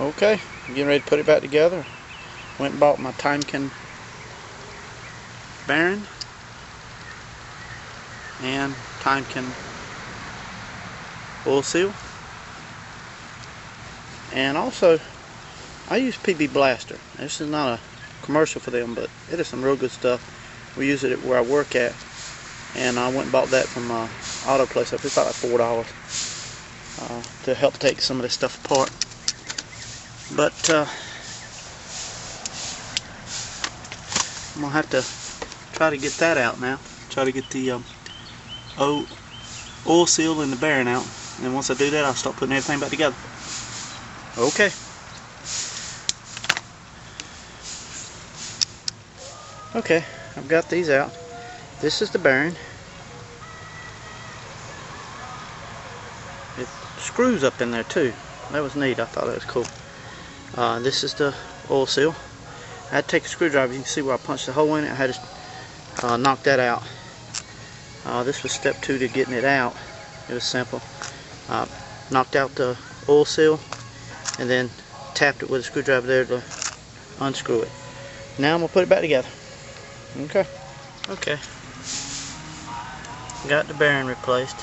Okay, I'm getting ready to put it back together. Went and bought my Timekin bearing and Timekin oil seal, and also I use PB Blaster. This is not a commercial for them, but it is some real good stuff. We use it at where I work at, and I went and bought that from auto place up. It's about like $4 to help take some of this stuff apart. But I'm gonna have to try to get that out now. Try to get the oil seal and the bearing out, and once I do that, I'll start putting everything back together. Okay. Okay, I've got these out. This is the bearing. It screws up in there too. That was neat. I thought that was cool. This is the oil seal. I had to take a screwdriver. You can see where I punched a hole in it. I had to knock that out. This was step 2 to getting it out. It was simple. Knocked out the oil seal and then tapped it with a screwdriver there to unscrew it. Now I'm going to put it back together. Okay. Okay. Got the bearing replaced.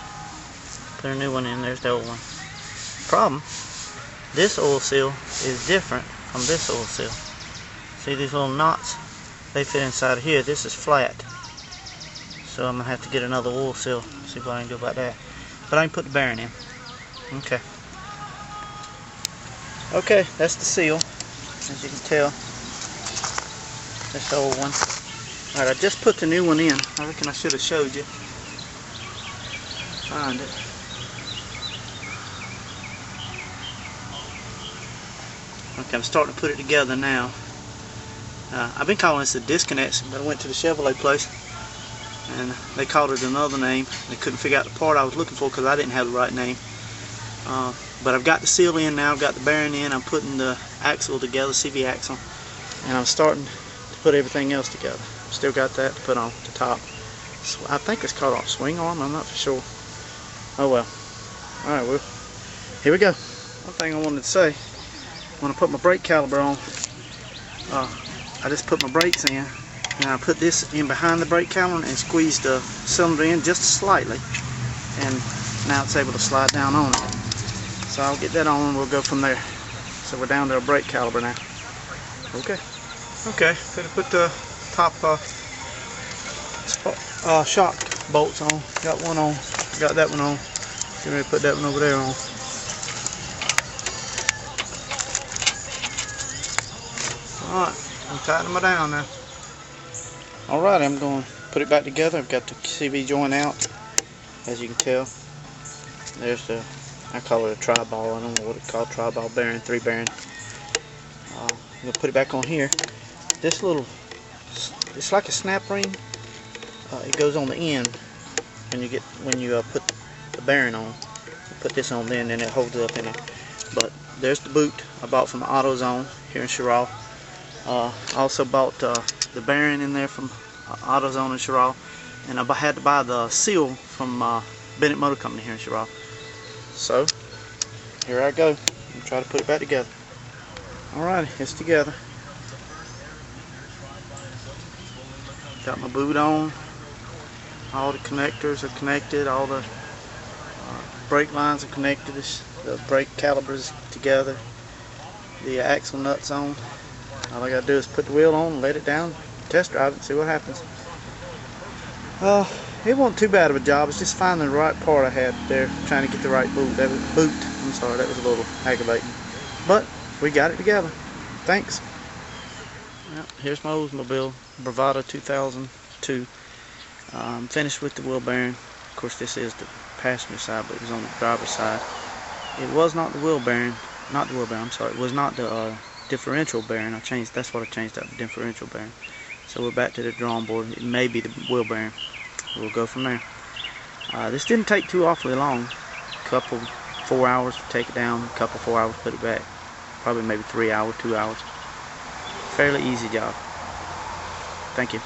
Put a new one in. There's the old one. Problem, this oil seal is different from this oil seal. See these little knots? They fit inside of here. This is flat. So I'm going to have to get another oil seal. See what I can do about that. But I can put the bearing in. Okay. Okay, that's the seal. As you can tell. That's the old one. Alright, I just put the new one in. I reckon I should have showed you. Find it. Okay, I'm starting to put it together now. I've been calling this a disconnect, but I went to the Chevrolet place and they called it another name. They couldn't figure out the part I was looking for because I didn't have the right name. But I've got the seal in now, I've got the bearing in, I'm putting the axle together, CV axle, and I'm starting to put everything else together. Still got that to put on the top. So I think it's called a swing arm, I'm not for sure. Oh well. Alright, well, here we go. One thing I wanted to say, when I put my brake caliper on, I just put my brakes in, and I put this in behind the brake caliper and squeeze the cylinder in just slightly, and now it's able to slide down on it. So I'll get that on and we'll go from there. So we're down to a brake caliper now. Okay. Okay, gonna put the top shock bolts on. Got one on, got that one on. Get ready to put that one over there on. Alright, I'm tightening them down now. Alright, I'm going to put it back together. I've got the CV joint out, as you can tell. There's the, I call it a tri-ball. I don't know what it's called, tri-ball bearing, 3 bearing. I'm going to put it back on here. This little, it's like a snap ring. It goes on the end when you put the bearing on. You put this on then, and it holds it up in there. But there's the boot I bought from AutoZone here in Cheraw. I also bought the bearing in there from AutoZone in Cheraw, and I had to buy the seal from Bennett Motor Company here in Cheraw. So here I go. I'm trying to put it back together. Alright, it's together. Got my boot on. All the connectors are connected. All the brake lines are connected. The brake calipers together. The axle nuts on. All I gotta do is put the wheel on, let it down, test drive it, and see what happens. It wasn't too bad of a job. It's just finding the right part I had there, trying to get the right boot. I'm sorry, that was a little aggravating. But we got it together. Thanks. Well, here's my Oldsmobile Bravada 2002. I'm finished with the wheel bearing. Of course, this is the passenger side, but it was on the driver's side. It was not the wheel bearing. I'm sorry. It was not the differential bearing. That's what I changed out, the differential bearing. So we're back to the drawing board. It may be the wheel bearing. We'll go from there. This didn't take too awfully long. 4 hours to take it down, 4 hours to put it back. Probably maybe 3 hours, 2 hours. Fairly easy job. Thank you.